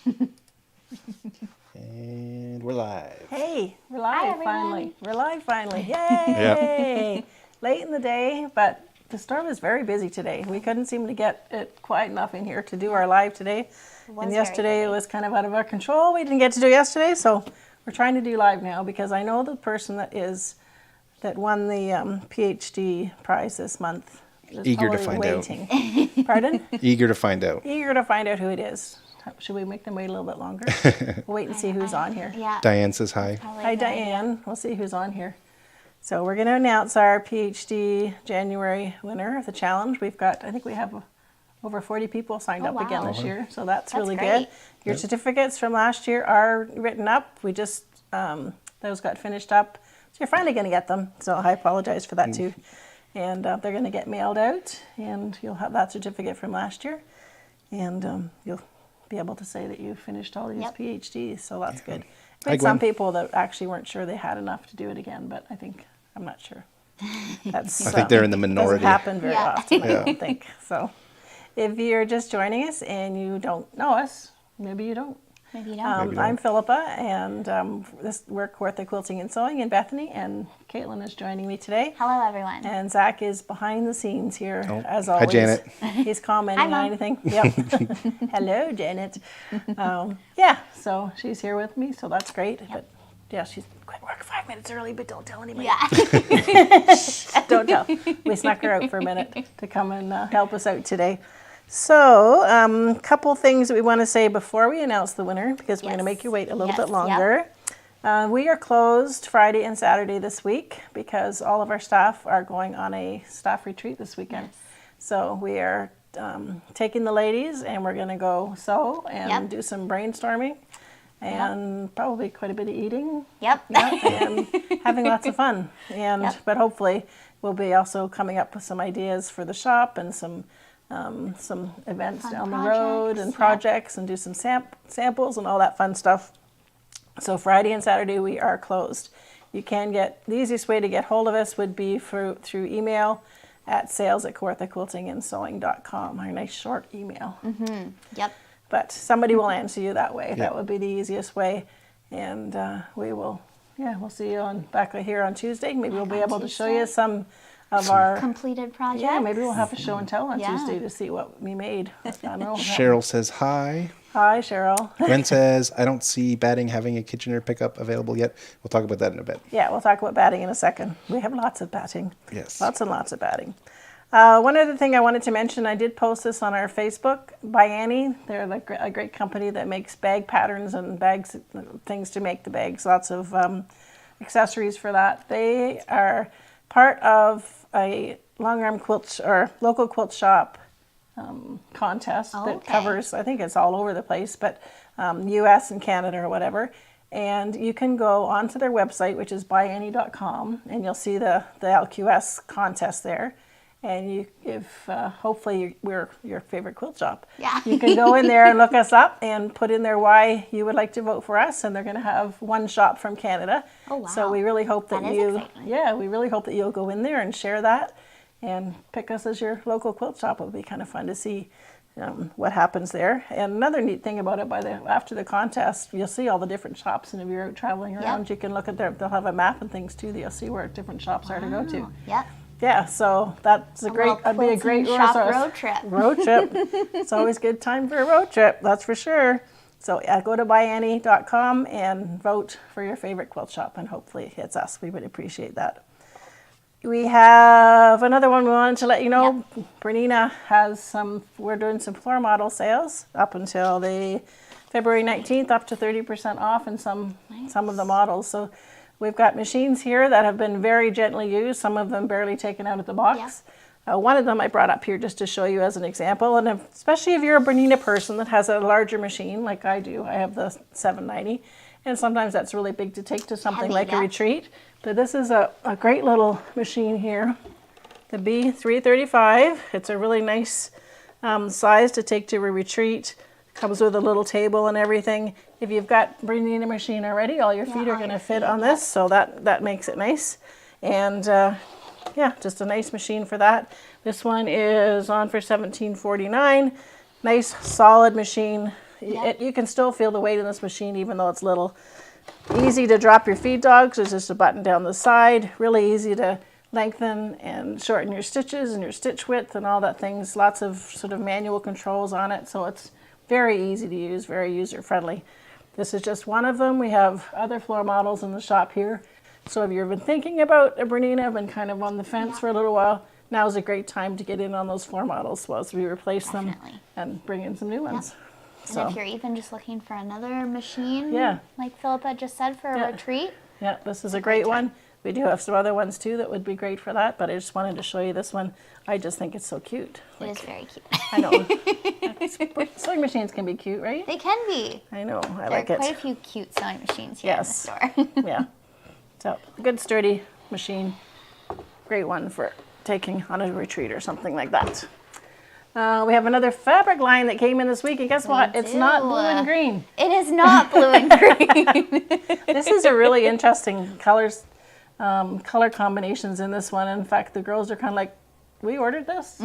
And we're live. Hey, we're live finally. We're live finally. Yay! Yep. Late in the day, but the store was very busy today. We couldn't seem to get it quiet enough in here to do our live today. And yesterday it was kind of out of our control. We didn't get to do yesterday, so we're trying to do live now because I know the person that won the PhD prize this month is Eager to probably find waiting. Pardon? Eager to find out. Eager to find out who it is. Should we make them wait a little bit longer? We'll wait and see who's on here. Yeah. Diane says hi. Hi, Diane. We'll see who's on here. So we're going to announce our PhD January winner of the challenge. We've got, I think we have over 40 people signed up again this year, so that's really great. good. Your certificates from last year are written up. We just, those got finished up. So you're finally going to get them, so I apologize for that too. And they're going to get mailed out, and you'll have that certificate from last year. And you'll be able to say that you finished all these PhDs, so that's good. We had some people that actually weren't sure they had enough to do it again, but I'm not sure. That's, I think they're in the minority. Doesn't happen very often, I don't think. So if you're just joining us and you don't know us, maybe you don't. Maybe you don't. I'm Philippa, and we're Kawartha Quilting and Sewing in Bethany, and Caitlin is joining me today. Hello, everyone. And Zach is behind the scenes here, as always. Hi, Janet. He's commenting Hi, on Mom. anything. Yep. Hello, Janet. So she's here with me, so that's great. Yep. But yeah, she's quit work 5 minutes early, but don't tell anybody. Yeah. Don't tell. We snuck her out for a minute to come and help us out today. So, a couple things that we want to say before we announce the winner, because we're going to make you wait a little bit longer. We are closed Friday and Saturday this week because all of our staff are going on a staff retreat this weekend. So we are taking the ladies and we're going to go sew and do some brainstorming and probably quite a bit of eating. Yep. And having lots of fun. But hopefully we'll be also coming up with some ideas for the shop and some events Fun down the road and projects, projects and do some samples and all that fun stuff. So Friday and Saturday we are closed. You can get, the easiest way to get hold of us would be through email at sales@kawarthaquiltingandsewing.com, our nice short email. Yep. But somebody will answer you that way. That would be the easiest way. And we'll see you back here on Tuesday. Maybe we'll be able to show you some of our completed projects. Yeah, maybe we'll have a show and tell on Tuesday to see what we made. I don't know. Cheryl says hi. Hi, Cheryl. Gwen says, I don't see batting having a Kitchener pickup available yet. We'll talk about that in a bit. Yeah, we'll talk about batting in a second. We have lots of batting. Yes. Lots and lots of batting. One other thing I wanted to mention, I did post this on our Facebook, by Annie. They're a great company that makes bag patterns and bags, things to make the bags. Lots of accessories for that. They are part of a long arm quilt or local quilt shop contest that covers, I think it's all over the place, but US and Canada or whatever. And you can go onto their website, which is byannie.com, and you'll see the LQS contest there. And hopefully we're your favorite quilt shop. Yeah. You can go in there and look us up and put in there why you would like to vote for us. And they're going to have one shop from Canada. Oh, wow. So we really hope that is exciting. we really hope that you'll go in there and share that and pick us as your local quilt shop. It would be kind of fun to see what happens there. And another neat thing about it, after the contest, you'll see all the different shops. And if you're out traveling around, you can look at they'll have a map and things too. You'll see where different shops are to go to. Yep. Yeah, so that'd be a great shop resource. road trip. Road trip. It's always a good time for a road trip, that's for sure. So go to byannie.com and vote for your favorite quilt shop, and hopefully it's us. We would appreciate that. We have another one we wanted to let you know. Yep. Bernina we're doing some floor model sales up until the February 19th, up to 30% off in some of the models. So we've got machines here that have been very gently used, some of them barely taken out of the box. One of them I brought up here just to show you as an example, and especially if you're a Bernina person that has a larger machine like I do. I have the 790, and sometimes that's really big to take to something like a retreat. But this is a great little machine here, the B335. It's a really nice size to take to a retreat. Comes with a little table and everything. If you've got Bernina machine already, all your feet are going to fit on this, so that makes it nice. And just a nice machine for that. This one is on for $17.49. Nice solid machine. Yep. You can still feel the weight in this machine even though it's little. Easy to drop your feed dogs. There's just a button down the side. Really easy to lengthen and shorten your stitches and your stitch width and all that things. Lots of sort of manual controls on it, so it's very easy to use, very user friendly. This is just one of them. We have other floor models in the shop here. So if you've been thinking about a Bernina, been kind of on the fence for a little while, now's a great time to get in on those floor models as we replace them and bring in some new ones. And if you're even just looking for another machine, Yeah. like Philippa just said, for a retreat, Yeah, this is a great one. We do have some other ones too that would be great for that, but I just wanted to show you this one. I just think it's so cute. it is very cute. I know. Sewing machines can be cute, right? They can be. I know. I There like are it. quite a few cute sewing machines here Yes. in the store. Yeah. So, good sturdy machine. Great one for taking on a retreat or something like that. We have another fabric line that came in this week, and guess what? It's not do. blue and green. It is not blue and green. This is a really interesting colors, color combinations in this one. In fact, the girls are kind of like, we ordered this,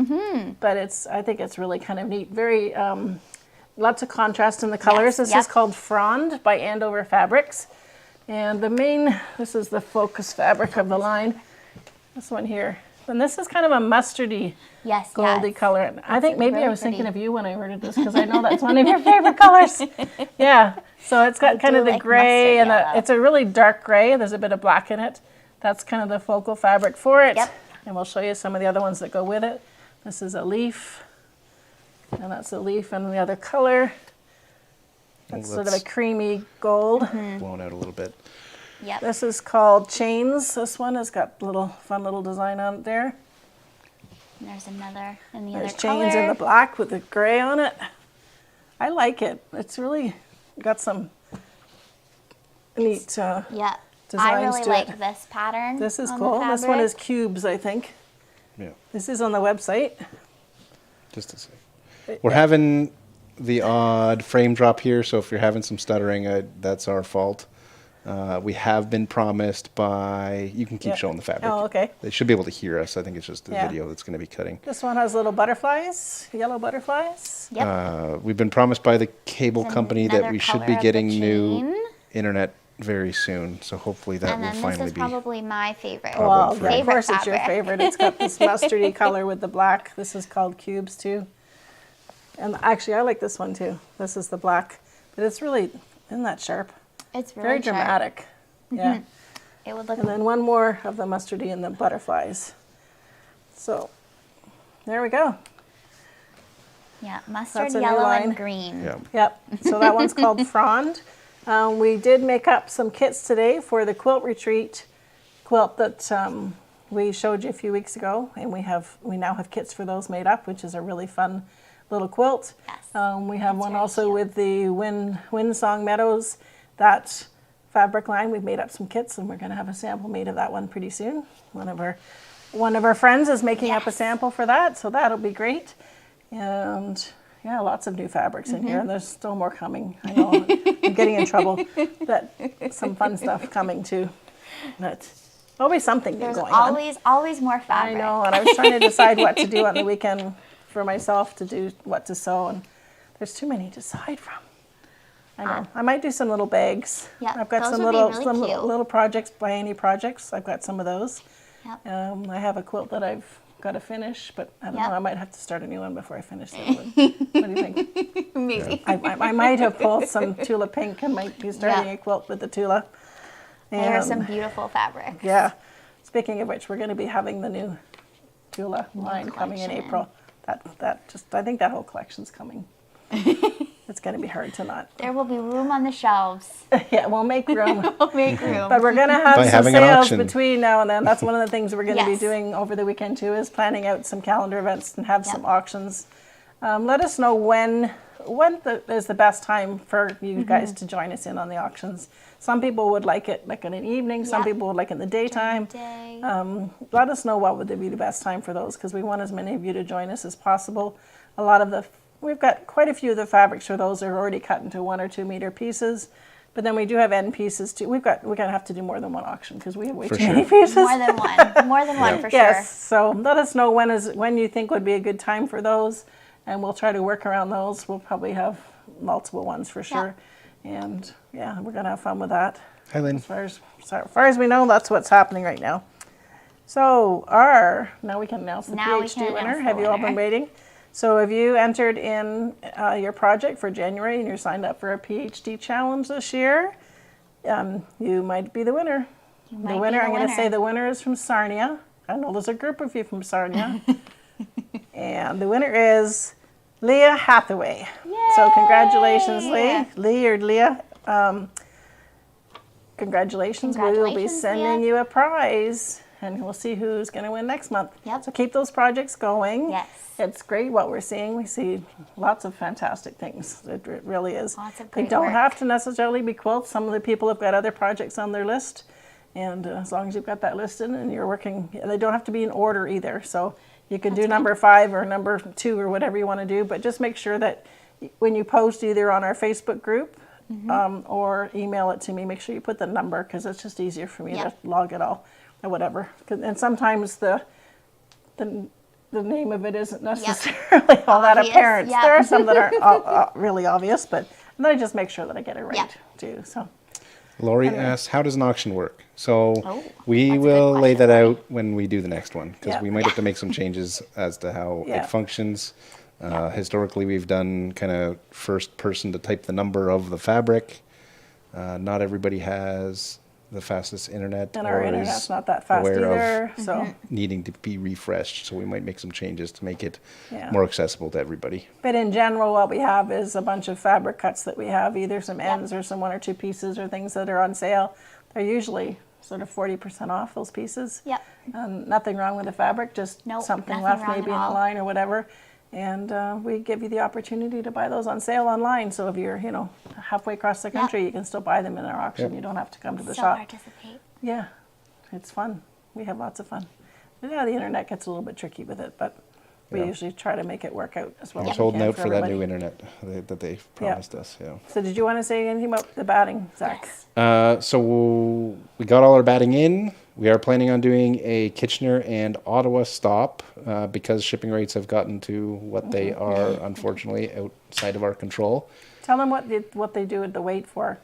but I think it's really kind of neat. Very lots of contrast in the colors. This is called Frond by Andover Fabrics, and this is the focus fabric of the line. This one here, and this is kind of a mustardy. Yes, Goldy color. And I think maybe really I was thinking pretty. of you when I ordered this because I know that's one of your favorite colors. Yeah. So it's got kind of the like gray mustard and yellow. it's a really dark gray. There's a bit of black in it. That's kind of the focal fabric for it. Yep. And we'll show you some of the other ones that go with it. This is a leaf. And that's a leaf and the other color. That's sort of a creamy gold. Blown out a little bit. Yep. This is called Chains. This one has got fun little design on it there. And there's another in the There's other chains color. in the black with the gray on it. I like it. It's really got some neat Yeah. I designs really to like it. this pattern. This is on cool. The This one is fabric. cubes, I think. Yeah, This is on the website. just to say. We're having the odd frame drop here, so if you're having some stuttering, that's our fault. We have been promised by, you can keep Yeah. showing the fabric. Oh, okay. They should be able to hear us. I think it's just the Yeah. video that's going to be cutting. This one has little butterflies, yellow butterflies. Yep. We've been promised by the cable There's company that another we should color be of the getting new chain. internet very soon. So hopefully that And will then this finally is be. probably my favorite. Well, Favorite of course it's your fabric. favorite. It's got this mustardy color with the black. This is called cubes too. And actually I like this one too. This is the black. But it's really, isn't that sharp? It's really Very sharp. dramatic. Yeah. It would look And then one more of the mustardy and the butterflies. So there we go. yeah, mustard, That's a new yellow, line. and green. Yeah. Yep. So that one's called Frond. We did make up some kits today for the quilt retreat quilt that we showed you a few weeks ago, and we now have kits for those made up, which is a really fun little quilt. Yes. We have one very also cute. with the Windsong Meadows. That fabric line, we've made up some kits, and we're going to have a sample made of that one pretty soon. One of our friends is making up a Yes. sample for that, so that'll be great. And yeah, lots of new fabrics in here, and there's still more coming. I know I'm getting in trouble, but some fun stuff coming too. But always something new There's going on. always more I fabric. know, and I was trying to decide what to do on the weekend for myself to do what to sew, and there's too many to decide from. I know. I might do some little bags. Yeah, I've got those some would be little really some cute. little projects by any projects. I've got some of those. Yep. I have a quilt that I've got to finish, but I don't Yep. know. I might have to start a new one before I finish the other one. What do you think? Maybe. I might have pulled some Tula Pink and might be starting Yeah. a quilt with the Tula. There are some And, beautiful fabrics. yeah. Speaking of which, we're going to be having the new Tula line coming in collection. April. I think that whole collection's coming. It's going to be hard to not. There will be room on the shelves. Yeah, we'll make room. Make room. But we're going to have By some having an sales auction. between now and then. That's one of the things we're going to be Yes. doing over the weekend too, is planning out some calendar events and have some Yep. auctions. Let us know when is the best time for you guys to join us in on the auctions. Some people would like it like in an evening. Some Yep. people would like it in the daytime. Day. Let us know what would be the best time for those, because we want as many of you to join us as possible. We've got quite a few of the fabrics for those are already cut into 1 or 2 meter pieces, but then we do have end pieces too. We're gonna have to do more than one auction because we have way For too sure. many pieces. More than one. More than one for Yes, sure. so let us know when you think would be a good time for those, and we'll try to work around those. We'll probably have multiple ones for sure. And yeah, we're gonna have fun with that. Hi, Lynn. As far as we know, that's what's happening right now. So now we can announce the Now we PhD can winner. announce the Have you all been winner. waiting? So have you entered in your project for January and you're signed up for a PhD challenge this year? You might be the winner. might The be winner, the I'm going to say winner. the winner is from Sarnia. I know there's a group of you from Sarnia. And the winner is Leah Hathaway. So congratulations, Yay! Lee or Leah. Congratulations. We will be Congratulations, sending Leah. you a prize, and we'll see who's going to win next month. Yep. So keep those projects going. Yes. It's great what we're seeing. We see lots of fantastic things. It really is. Lots of They great don't work. have to necessarily be quilts. Some of the people have got other projects on their list. And as long as you've got that listed and you're working, they don't have to be in order either. So you can do number 5 or number 2 or whatever you want to do, but just make sure that when you post either on our Facebook group or email it to me, make sure you put the number because it's just easier for me to log it all or whatever. And sometimes the name of it isn't necessarily all that Obvious, apparent. yeah. There are some that aren't really obvious, but then I just make sure that I get it right too. So. Lori asks, how does an auction work? So we that's a good will lay question, that Lori. out when we do the next one because Yeah. we might have to make some changes as to how Yeah. it functions. Historically, we've done kind of first person to type the number of the fabric. Not everybody has the fastest internet And our or internet's is not that fast aware of either. So, needing to be refreshed. So we might make some changes to make it Yeah. more accessible to everybody. but in general, what we have is a bunch of fabric cuts that we have, either some ends or some 1 or 2 pieces or things that are on sale. They're usually sort of 40% off those pieces. Yep. Nothing wrong with the fabric, just Nope, something nothing left wrong maybe at in a all. line or whatever. And we give you the opportunity to buy those on sale online. So if you're, halfway across the country, you can still buy them in our auction. Yep. You don't have to come to the Still shop. participate. Yeah, it's fun. We have lots of fun. Yeah, the internet gets a little bit tricky with it, but we Yeah. usually try to make it work out as well I as was we holding can out for that everybody. new internet that they promised us. Yeah. So did you want to say anything about the batting, Zach? Yes. So we got all our batting in. We are planning on doing a Kitchener and Ottawa stop because shipping rates have gotten to what they are, unfortunately, outside of our control. Tell them what they do with the weight for.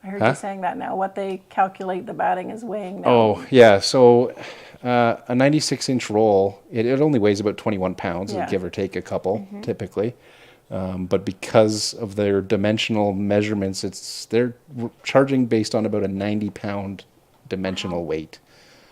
I heard Huh? you saying that now. What they calculate the batting is weighing now. Oh, yeah. So a 96-inch roll, it only weighs about 21 pounds, Yeah. give or take a couple, typically. But because of their dimensional measurements, they're charging based on about a 90-pound dimensional weight.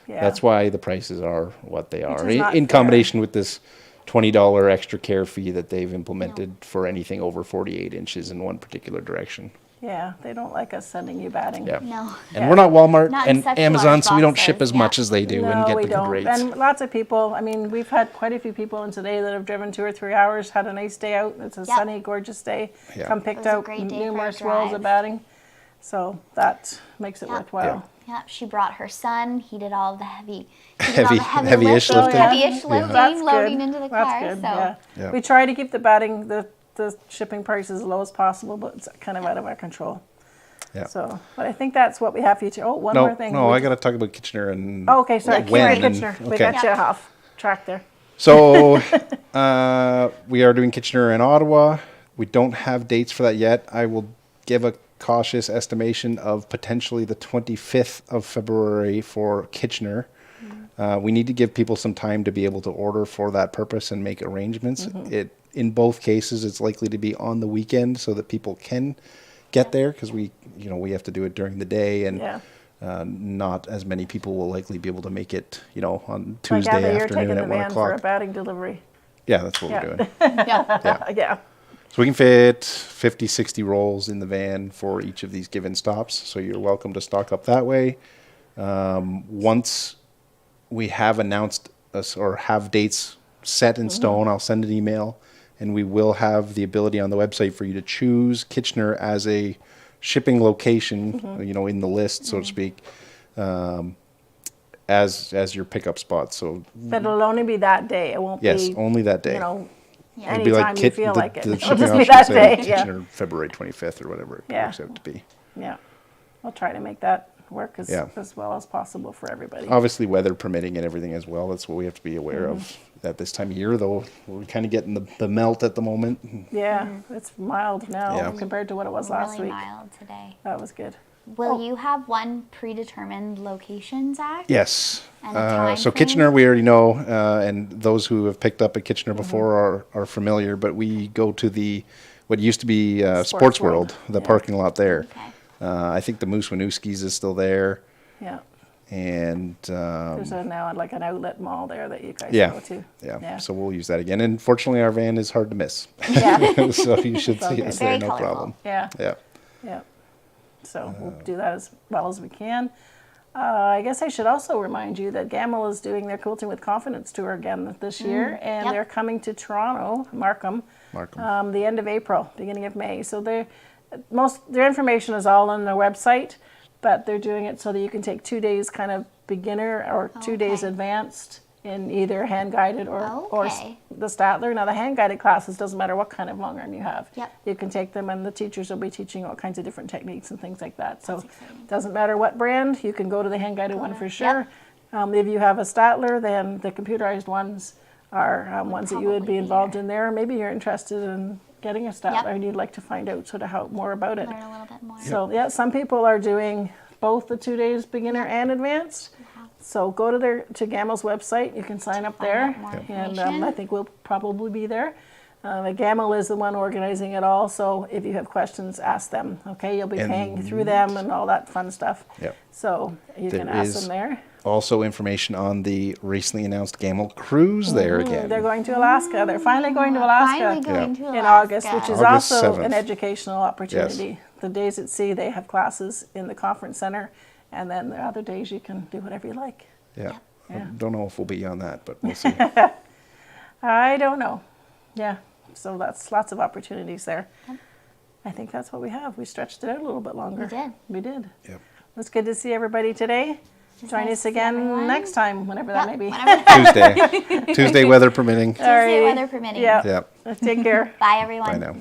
Yeah. That's why the prices are what they are. is not In fair. combination with this $20 extra care fee that they've implemented for anything over 48 inches in one particular direction. Yeah, they don't like us sending you batting. Yeah. No. And we're not Walmart Not in and such Amazon, large so we don't ship boxes, as much as they do and No, get we the good don't. rates. And lots of people, I mean, we've had quite a few people in today that have driven 2 or 3 hours, had a nice day out. It's a sunny, gorgeous day. Yeah. Come picked It was a out great day for a numerous rolls of drive. batting. So that makes it Yeah. worthwhile. Yeah, she brought her son. He did all the heavy Heavy-ish lifting, lifting. heavy-ish Yeah. lifting, That's loading good. into the That's car. good. So Yeah. Yeah. We try to keep the batting, the shipping price as low as possible, but it's kind of out of our control. Yeah. So, but I think that's what we have for you to. Oh, one No, more thing. no, We I just- got to talk about Kitchener and Oh, okay, sorry. when Kitchener. and- We okay. got you off track there. So we are doing Kitchener and Ottawa. We don't have dates for that yet. I will give a cautious estimation of potentially the 25th of February for Kitchener. We need to give people some time to be able to order for that purpose and make arrangements. In both cases, it's likely to be on the weekend so that people can get there because we have to do it during the day and Yeah. not as many people will likely be able to make it, on Like Tuesday Abby, you're afternoon taking at the 1 van for a o'clock. batting delivery. Yeah, that's what Yeah. we're doing. yeah. Yeah. So we can fit 50, 60 rolls in the van for each of these given stops. So you're welcome to stock up that way. Once we have announced us or have dates set in stone, I'll send an email and we will have the ability on the website for you to choose Kitchener as a shipping location, in the list, so to speak, as your pickup spot. So But it'll only be that day. It won't yes, be, only that day. It'd be anytime you Kit- feel the- like it. the It'll shipping just be option that say day. Yeah. Kitchener, February 25th or whatever it Yeah. works out to be. Yeah. We'll try to make that work as, Yeah. as well as possible for everybody. Obviously, weather permitting and everything as well. That's what we have to be aware of at this time of year, though. We're kind of getting the melt at the moment. Yeah, it's mild now Yeah. compared to what it was last Really week. mild today. That was good. Will you have one predetermined location, Zach? Yes. And a time So frame? Kitchener, we already know, and those who have picked up at Kitchener before are familiar. But we go to the what used to be Sports World. World, the Yeah. parking lot there. Okay. I think the Moose Winooski's is still there, Yeah. and There's now like an outlet mall there that you guys yeah, go to. yeah. So we'll use that again. And fortunately, our van is hard to miss. Yeah. So you should It's all see good. us there, Very no colorful. problem. Yeah. Yeah. Yeah. So we'll do that as well as we can. I guess I should also remind you that Gamel is doing their Quilting with Confidence tour again this year, and Yep. they're coming to Toronto, Markham, Markham. the end of April, beginning of May. So their information is all on their website, but they're doing it so that you can take 2 days kind of beginner or 2 days Okay. advanced in either hand guided or Okay. the Statler. Now the hand guided classes doesn't matter what kind of long arm you have. Yep. You can take them, and the teachers will be teaching all kinds of different techniques and things like that. So exciting. it doesn't matter what brand, you can go to the hand guided one for sure. Yep. If you have a Statler, then the computerized ones are ones that you would probably be be involved there. in there. Maybe you're interested in getting a Statler Yep. and you'd like to find out sort of how more about it. Learn a little bit more. So yeah, some people are doing both the 2 days beginner and advanced. So go to Gamel's website. You can sign up Find there, out more and information. I think we'll probably be there. Gamel is the one organizing it all, so if you have questions, ask them. Okay, you'll be paying through them and all that fun stuff. Yep. So you can There ask is them there. Also, information on the recently announced Gamel cruise there again. They're going to Alaska. They're finally going to Alaska. Finally going to Yeah. Alaska. In August, which is August also 7th. an educational opportunity. The days at sea, they have classes in the conference center, and then the other days you can do whatever you like. Yeah. Yeah. I don't know if we'll be on that, but we'll see. I don't know. Yeah, so that's lots of opportunities there. I think that's what we have. We stretched it out a little bit longer. We did. We did. Yep. It's good to see everybody today. Join nice us to see again everyone. next time, whenever that may be. Whenever Tuesday weather permitting. Tuesday weather permitting. Yeah. Yep. Take care. Bye, everyone. Bye now.